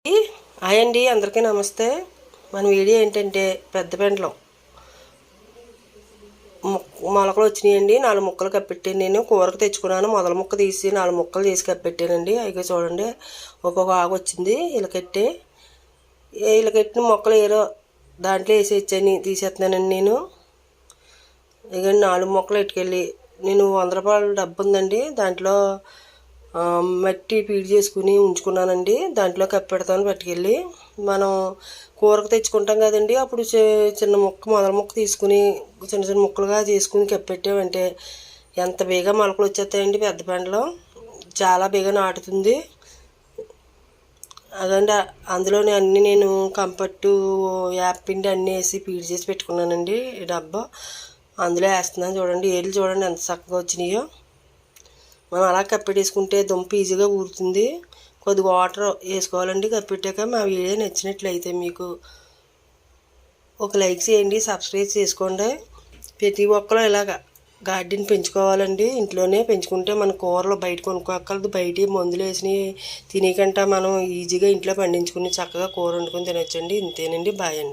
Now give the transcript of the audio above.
Hi అండి, అందరికీ నమస్తే. మన వీడియో ఏంటంటే పెద్ద పెండలం మొలకలు వచ్చినాయండి. 4 ముక్కలు కప్పెట్టాను. నేను కూరకు తెచ్చుకున్నాను. మొదల ముక్క తీసి 4 ముక్కలు చేసి కప్పెట్టానండి. అయితే చూడండి, ఒక్కొక్క ఆకు వచ్చింది. ఇలా కట్టిన మొక్కలు ఏరో దాంట్లో వేసేయచ్చని తీసేస్తున్నానండి నేను. ఇక 4 మొక్కలు ఎట్టుకెళ్ళి నేను 100 రూపాయల డబ్బు ఉందండి, దాంట్లో మట్టి పీడి చేసుకుని ఉంచుకున్నానండి. దాంట్లో కప్పెడతాను పట్టుకెళ్ళి. మనం కూరకు తెచ్చుకుంటాం కదండి, అప్పుడు చిన్న ముక్క మొదల ముక్క తీసుకుని చిన్న చిన్న ముక్కలుగా చేసుకుని కప్పెట్టామంటే ఎంత బేగా మొలకలు వచ్చేస్తాయండి. పెద్ద పెండలం చాలా బేగా నాటుతుంది. అదండి, అందులోనే అన్నీ నేను కంపట్టు యాపిండి అన్నీ వేసి పీడి చేసి పెట్టుకున్నానండి. ఈ డబ్బా అందులో వేస్తున్నాను. చూడండి, ఏళ్ళు చూడండి ఎంత చక్కగా వచ్చినాయో. మనం అలా కప్పెట్టేసుకుంటే దుంప ఈజీగా ఊరుతుంది. కొద్దిగా వాటర్ వేసుకోవాలండి కప్పెట్టాక. మా వీడియో నచ్చినట్లయితే మీకు ఒక లైక్ చేయండి, సబ్స్క్రైబ్ చేసుకోండి. ప్రతి ఒక్కరు ఇలాగ గార్డెన్ పెంచుకోవాలండి. ఇంట్లోనే పెంచుకుంటే మన కూరలు బయట కొనుక్కోక్కర్లేదు. బయట మందులు వేసినవి తినేకంటే మనం ఈజీగా ఇంట్లో పండించుకుని చక్కగా కూర వండుకొని తినొచ్చండి. ఇంతేనండి, బాయ్ అండి.